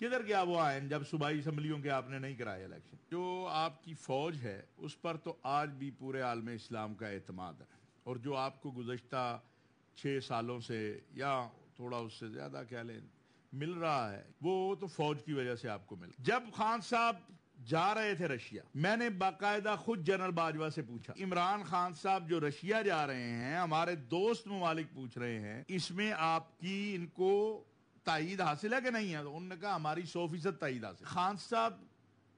کدھر گیا وہ آئین جب صوبائی اسمبلیوں کے آپ نے نہیں کرائے الیکشن؟ جو آپ کی فوج ہے اس پر تو آج بھی پورے عالم اسلام کا اعتماد ہے، اور جو آپ کو گزشتہ 6 سالوں سے یا تھوڑا اس سے زیادہ کہہ لیں مل رہا ہے، وہ تو فوج کی وجہ سے آپ کو مل۔ جب خان صاحب جا رہے تھے رشیا، میں نے باقاعدہ خود جنرل باجوہ سے پوچھا، عمران خان صاحب جو رشیا جا رہے ہیں، ہمارے دوست ممالک پوچھ رہے ہیں، اس میں آپ کی ان کو تائید حاصل ہے کہ نہیں ہے؟ تو انہوں نے کہا ہماری 100% تائید حاصل۔ خان صاحب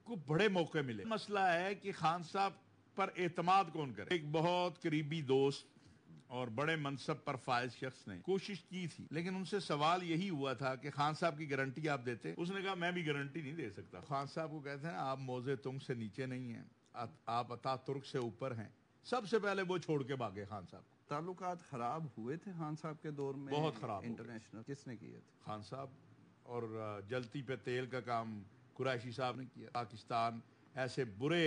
کو بڑے موقع ملے۔ مسئلہ ہے کہ خان صاحب پر اعتماد کون کرے؟ ایک بہت قریبی دوست اور بڑے منصب پر فائز شخص نے کوشش کی تھی، لیکن ان سے سوال یہی ہوا تھا کہ خان صاحب کی گارنٹی آپ دیتے؟ اس نے کہا میں بھی گارنٹی نہیں دے سکتا۔ خان صاحب کو کہتے ہیں آپ موزے تنگ سے نیچے نہیں ہیں، آپ عطا ترک سے اوپر ہیں۔ سب سے پہلے وہ چھوڑ کے بھاگے خان صاحب۔ تعلقات خراب ہوئے تھے خان صاحب کے دور میں؟ بہت خراب۔ انٹرنیشنل کس نے کیے تھے؟ خان صاحب، اور جلتی پہ تیل کا کام قریشی صاحب نے کیا۔ پاکستان ایسے برے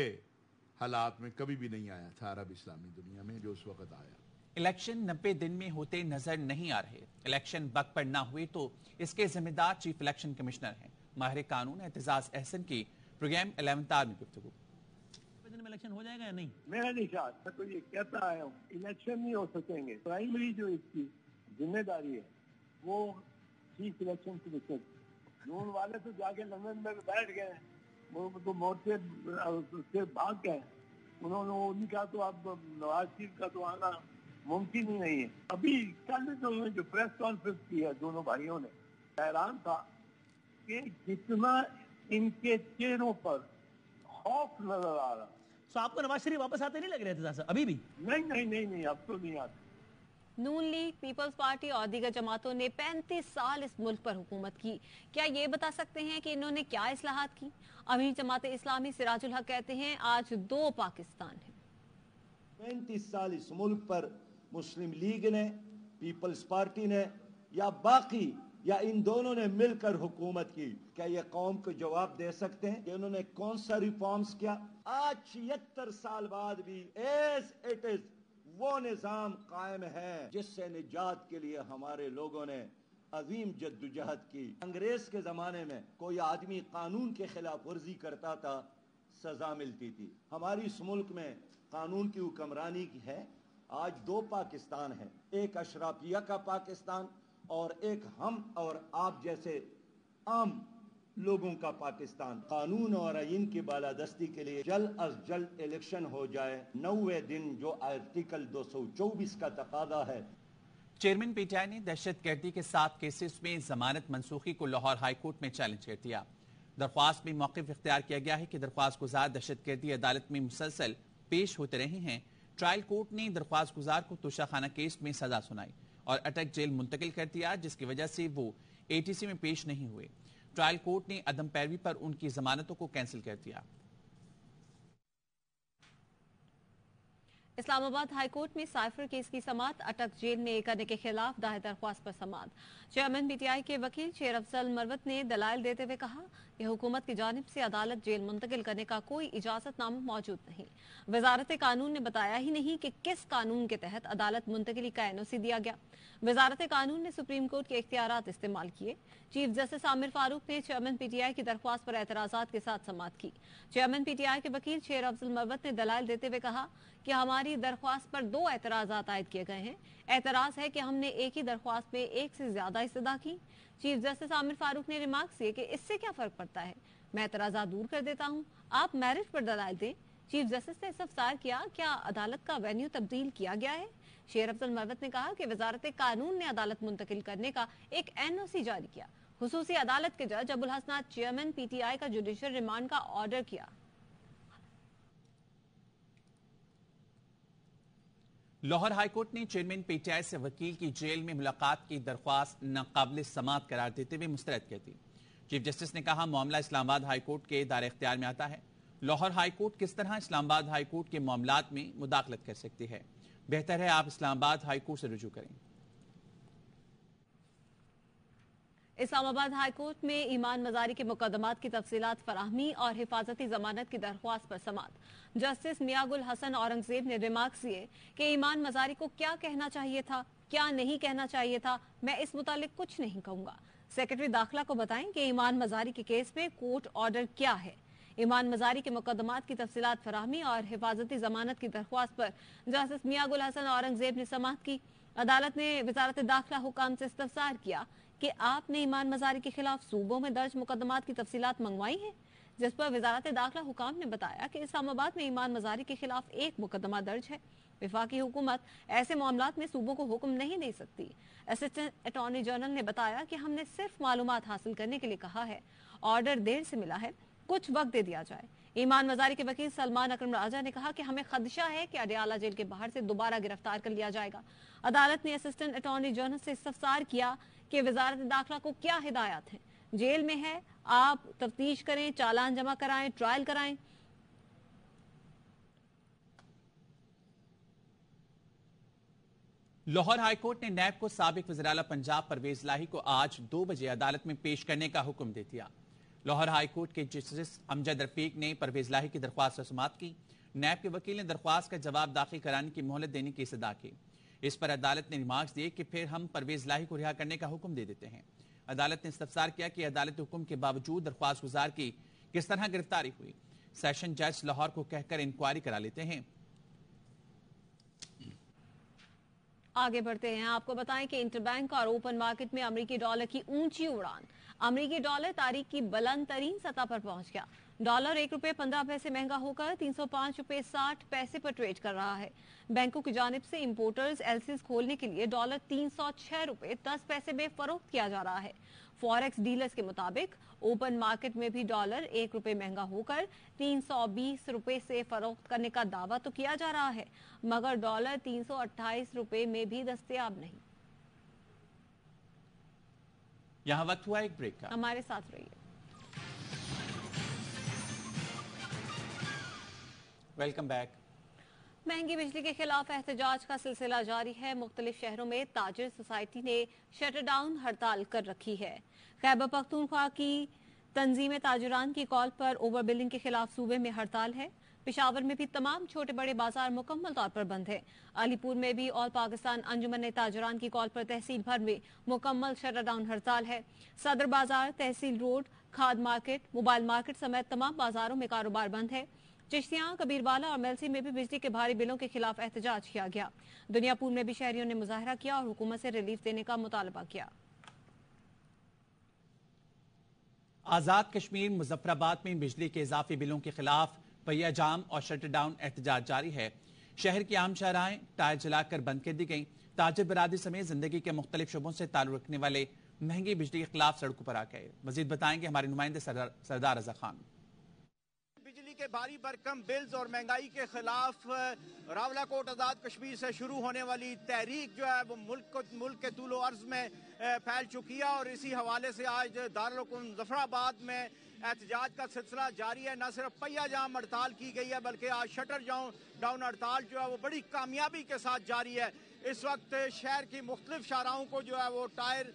حالات میں کبھی بھی نہیں آیا تھا عرب اسلامی دنیا میں جو اس وقت آیا۔ الیکشن 90 دن میں ہوتے نظر نہیں آ رہے۔ الیکشن وقت پر نہ ہوئے تو اس کے ذمہ دار چیف الیکشن کمشنر ہیں۔ ماہر قانون اعتزاز احسن کی پروگرام 11 آر میں گفتگو۔ الیکشن ہو جائے گا یا نہیں؟ میں نہیں چاہتا، تو یہ کہتا آیا ہوں الیکشن نہیں ہو سکیں گے۔ پرائمری جو اس کی ذمہ داری ہے وہ چیف الیکشن کمیشن، نون والے تو جا کے لندن میں بیٹھ گئے، وہ تو مورچے سے بھاگ گئے، انہوں نے ان کا تو اب نواز شریف کا تو آنا ممکن ہی نہیں ہے۔ ابھی کل جو پریس کانفرنس کی ہے دونوں بھائیوں نے، حیران تھا کہ جتنا ان کے چہروں پر خوف نظر آ رہا۔ تو آپ کو نواز شریف واپس آتے نہیں لگ رہے تھے ابھی بھی؟ نہیں اب تو نہیں آتے۔ نون لیگ، پیپلز پارٹی اور دیگر جماعتوں نے 35 سال اس ملک پر حکومت کی، کیا یہ بتا سکتے ہیں کہ انہوں نے کیا اصلاحات کی؟ امیر جماعت اسلامی سراج الحق کہتے ہیں آج 2 پاکستان ہیں۔ 35 سال اس ملک پر مسلم لیگ نے، پیپلز پارٹی نے یا باقی یا ان دونوں نے مل کر حکومت کی، کیا یہ قوم کو جواب دے سکتے ہیں کہ انہوں نے کون سا ریفارمز کیا؟ آج 76 سال بعد بھی ایز اٹ از وہ نظام قائم ہے جس سے نجات کے لیے ہمارے لوگوں نے عظیم جدوجہد کی۔ انگریز کے زمانے میں کوئی آدمی قانون کے خلاف ورزی کرتا تھا، سزا ملتی تھی۔ ہماری اس ملک میں قانون کی حکمرانی ہے۔ آج 2 پاکستان ہیں، ایک اشرافیہ کا پاکستان اور ایک ہم اور آپ جیسے عام لوگوں کا پاکستان۔ قانون اور آئین کی بالادستی کے لیے جلد از جلد الیکشن ہو جائے، 90 دن جو آرٹیکل 224 کا تقاضا ہے۔ چیئرمین پی ٹی آئی نے دہشت گردی کے 7 کیسز میں ضمانت منسوخی کو لاہور ہائی کورٹ میں چیلنج کر دیا۔ درخواست میں موقف اختیار کیا گیا ہے کہ درخواست گزار دہشت گردی عدالت میں مسلسل پیش ہوتے رہے ہیں۔ ٹرائل کورٹ نے درخواست گزار کو توشہ خانہ کیس میں سزا سنائی اور اٹک جیل منتقل کر دیا، جس کی وجہ سے وہ ATC میں پیش نہیں ہوئے۔ ٹرائل کورٹ نے عدم پیروی پر ان کی ضمانتوں کو کینسل کر دیا۔ اسلام آباد ہائی کورٹ میں سائفر کیس کی سماعت، اٹک جیل میں کرنے کے خلاف دائر درخواست پر سماعت۔ چیئرمین PTI کے وکیل شیر افضل مروت نے دلائل دیتے ہوئے کہا کہ حکومت کی جانب سے عدالت جیل منتقل کرنے کا کوئی اجازت نامہ موجود نہیں۔ وزارت قانون نے بتایا ہی نہیں کہ کس قانون کے تحت عدالت منتقلی کا NOC دیا گیا۔ وزارت قانون نے سپریم کورٹ کے اختیارات استعمال کیے۔ چیف جسٹس عامر فاروق نے چیئرمین PTI کی درخواست پر اعتراضات کے ساتھ سماعت کی۔ چیئرمین PTI کے وکیل شیر افضل مروت نے دلائل دیتے ہوئے کہا کہ ہماری درخواست پر 2 اعتراضات عائد کیے گئے ہیں۔ اعتراض ہے کہ ہم نے ایک ہی درخواست میں ایک سے زیادہ استدعا کی۔ چیف جسٹس عامر فاروق نے ریمارکس کیے کہ اس سے کیا فرق پڑتا ہے، میں اعتراضات دور کر دیتا ہوں، آپ میرٹ پر دلائل دیں۔ چیف جسٹس نے استفسار کیا کیا عدالت کا وینیو تبدیل کیا گیا ہے؟ شیر افضل مروت نے کہا کہ وزارت قانون نے عدالت منتقل کرنے کا ایک NOC جاری کیا۔ خصوصی عدالت کے جج ابوالحسنات چیئرمین PTI کا جوڈیشل ریمانڈ کا آرڈر کیا۔ لاہور ہائی کورٹ نے چیئرمین PTI سے وکیل کی جیل میں ملاقات کی درخواست ناقابل سماعت قرار دیتے ہوئے مسترد کر دی۔ چیف جسٹس نے کہا معاملہ اسلام آباد ہائی کورٹ کے دائرہ اختیار میں آتا ہے۔ لاہور ہائی کورٹ کس طرح اسلام آباد ہائی کورٹ کے معاملات میں مداخلت کر سکتی ہے؟ بہتر ہے آپ اسلام آباد ہائی کورٹ سے رجوع کریں۔ اسلام آباد ہائی کورٹ میں ایمان مزاری کے مقدمات کی تفصیلات فراہمی اور حفاظتی ضمانت کی درخواست پر سماعت۔ جسٹس میاں گل حسن اورنگزیب نے ریمارکس کیے کہ ایمان مزاری کو کیا کہنا چاہیے تھا، کیا نہیں کہنا چاہیے تھا، میں اس متعلق کچھ نہیں کہوں گا۔ سیکرٹری داخلہ کو بتائیں کہ ایمان مزاری کے کیس میں کورٹ آرڈر کیا ہے۔ ایمان مزاری کے مقدمات کی تفصیلات فراہمی اور حفاظتی ضمانت کی درخواست پر جسٹس میاں گل حسن اورنگزیب نے سماعت کی۔ عدالت نے وزارت داخلہ حکام سے استفسار کیا کہ آپ نے ایمان مزاری کے خلاف صوبوں میں درج مقدمات کی تفصیلات منگوائی ہیں، جس پر وزارت داخلہ حکام نے بتایا کہ اسلام آباد میں ایمان مزاری کے خلاف ایک مقدمہ درج ہے۔ وفاقی حکومت ایسے معاملات میں صوبوں کو حکم نہیں دے سکتی۔ اسسٹنٹ اٹارنی جنرل نے بتایا کہ ہم نے صرف معلومات حاصل کرنے کے لیے کہا ہے، آرڈر دیر سے ملا ہے، کچھ وقت دے دیا جائے۔ ایمان مزاری کے وکیل سلمان اکرم راجہ نے کہا کہ ہمیں خدشہ ہے کہ اڈیالہ جیل کے باہر سے دوبارہ گرفتار کر لیا جائے گا۔ عدالت نے اسسٹنٹ اٹارنی جنرل سے استفسار کیا کہ وزارت داخلہ کو کیا ہدایات ہیں، جیل میں ہے، آپ تفتیش کریں، چالان جمع کرائیں، ٹرائل کرائیں۔ لاہور ہائی کورٹ نے نیب کو سابق وزیراعلیٰ پنجاب پرویز الہی کو آج 2 بجے عدالت میں پیش کرنے کا حکم دے دیا۔ لاہور ہائی کورٹ کے جسٹس امجد رفیق نے پرویز الہی کی درخواست پر سماعت کی۔ نیب کے وکیل نے درخواست کا جواب داخل کرانے کی مہلت دینے کی استدعا کی۔ اس پر عدالت نے ریمارکس دیے کہ پھر ہم پرویز الہی کو رہا کرنے کا حکم دے دیتے ہیں۔ عدالت نے استفسار کیا کہ عدالتی حکم کے باوجود درخواست گزار کی کس طرح گرفتاری ہوئی۔ سیشن جج لاہور کو کہہ کر انکوائری کرا لیتے ہیں۔ آگے بڑھتے ہیں، آپ کو بتائیں کہ انٹر بینک اور اوپن مارکیٹ میں امریکی ڈالر کی اونچی اڑان۔ امریکی ڈالر تاریخ کی بلند ترین سطح پر پہنچ گیا۔ ڈالر 1 روپے 15 پیسے مہنگا ہو کر 305 روپے 60 پیسے پر ٹریڈ کر رہا ہے۔ بینکوں کی جانب سے امپورٹرز ایلسیز کھولنے کے لیے ڈالر 306 روپے 10 پیسے میں فروخت کیا جا رہا ہے۔ فوریکس ڈیلرز کے مطابق اوپن مارکیٹ میں بھی ڈالر 1 روپے مہنگا ہو کر 320 روپے سے فروخت کرنے کا دعویٰ تو کیا جا رہا ہے، مگر ڈالر 328 روپے میں بھی دستیاب نہیں۔ یہاں وقت ہوا ایک بریک کا، ہمارے ساتھ رہیے۔ Welcome back. مہنگی بجلی کے خلاف احتجاج کا سلسلہ جاری ہے۔ مختلف شہروں میں تاجر سوسائٹی نے شٹر ڈاؤن ہڑتال کر رکھی ہے۔ خیبر پختونخوا کی تنظیم تاجران کی کال پر اوور بلنگ کے خلاف صوبے میں ہڑتال ہے۔ پشاور میں بھی تمام چھوٹے بڑے بازار مکمل طور پر بند ہے۔ علی پور میں بھی آل پاکستان انجمن تاجران کی کال پر تحصیل بھر میں مکمل شٹر ڈاؤن ہڑتال ہے۔ صدر بازار، تحصیل روڈ، کھاد مارکیٹ، موبائل مارکیٹ سمیت تمام بازاروں میں کاروبار بند ہے۔ چشتیاں، کبیروالا اور میلسی میں بھی بجلی کے بھاری بلوں کے خلاف احتجاج کیا گیا۔ دنیا پور میں بھی شہریوں نے مظاہرہ کیا اور حکومت سے ریلیف دینے کا مطالبہ کیا۔ آزاد کشمیر مظفر آباد میں بجلی کے اضافی بلوں کے خلاف پہیہ جام اور شٹر ڈاؤن احتجاج جاری ہے۔ شہر کی عام شاہراہیں ٹائر جلا کر بند کر دی گئیں۔ تاجر برادری سمیت زندگی کے مختلف شعبوں سے تعلق رکھنے والے مہنگی بجلی کے خلاف سڑکوں پر آ گئے۔ مزید بتائیں گے ہمارے نمائندے سردار رضا خان۔ بجلی کے بھاری بھرکم بلز اور مہنگائی کے خلاف راولاکوٹ آزاد کشمیر سے شروع ہونے والی تحریک جو ہے وہ ملک کے طول و عرض میں پھیل چکی ہے، اور اسی حوالے سے آج دارالحکومت مظفر آباد میں احتجاج کا سلسلہ جاری ہے۔ نہ صرف پہیہ جام ہڑتال کی گئی ہے بلکہ آج شٹر ڈاؤن ہڑتال جو ہے وہ بڑی کامیابی کے ساتھ جاری ہے۔ اس وقت شہر کی مختلف شاہراہوں کو جو ہے وہ ٹائر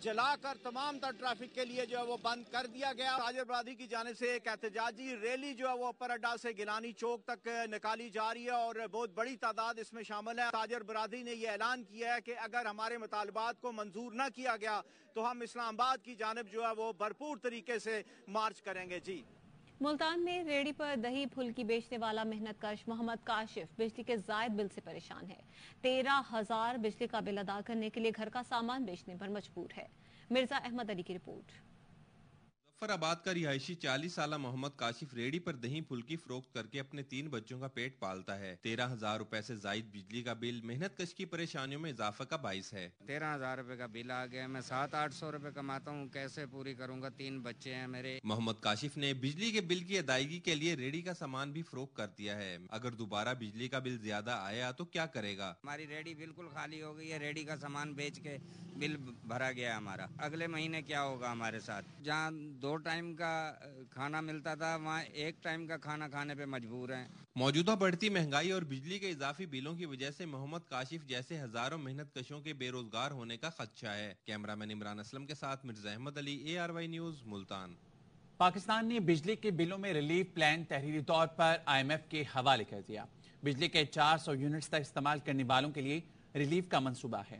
جلا کر تمام تر ٹریفک کے لیے جو ہے وہ بند کر دیا گیا۔ تاجر برادری کی جانب سے ایک احتجاجی ریلی جو ہے وہ اپر اڈا سے گیلانی چوک تک نکالی جا رہی ہے اور بہت بڑی تعداد اس میں شامل ہے۔ تاجر برادری نے یہ اعلان کیا ہے کہ اگر ہمارے مطالبات کو منظور نہ کیا گیا تو ہم اسلام آباد کی جانب جو ہے وہ بھرپور طریقے سے مارچ کریں گے۔ جی، ملتان میں ریڑھی پر دہی پھلکی بیچنے والا محنت کش محمد کاشف بجلی کے زائد بل سے پریشان ہے۔ 13,000 بجلی کا بل ادا کرنے کے لیے گھر کا سامان بیچنے پر مجبور ہے۔ مرزا احمد علی کی رپورٹ۔ مظفر آباد کا رہائشی 40 سالہ محمد کاشف ریڑھی پر دہی پھلکی فروخت کر کے اپنے 3 بچوں کا پیٹ پالتا ہے۔ 13,000 روپے سے زائد بجلی کا بل محنت کش کی پریشانیوں میں اضافہ کا باعث ہے۔ 13,000 روپے کا بل آ گیا، میں 700-800 روپے کماتا ہوں، کیسے پوری کروں گا؟ 3 بچے ہیں میرے۔ محمد کاشف نے بجلی کے بل کی ادائیگی کے لیے ریڑھی کا سامان بھی فروخت کر دیا ہے۔ اگر دوبارہ بجلی کا بل زیادہ آیا تو کیا کرے گا؟ ہماری ریڑھی بالکل خالی ہو گئی ہے، ریڑھی کا سامان بیچ کے بل بھرا گیا ہمارا۔ اگلے مہینے کیا ہوگا ہمارے ساتھ؟ جہاں 2 ٹائم کا کھانا ملتا تھا وہاں 1 ٹائم کا کھانا کھانے پہ مجبور ہیں۔ موجودہ بڑھتی مہنگائی اور بجلی کے اضافی بلوں کی وجہ سے محمد کاشف جیسے ہزاروں محنت کشوں کے بے روزگار ہونے کا خدشہ ہے۔ کیمرہ مین عمران اسلم کے ساتھ مرزا احمد علی، ARY نیوز، ملتان۔ پاکستان نے بجلی کے بلوں میں ریلیف پلان تحریری طور پر IMF کے حوالے کر دیا۔ بجلی کے 400 یونٹس تک استعمال کرنے والوں کے لیے ریلیف کا منصوبہ ہے۔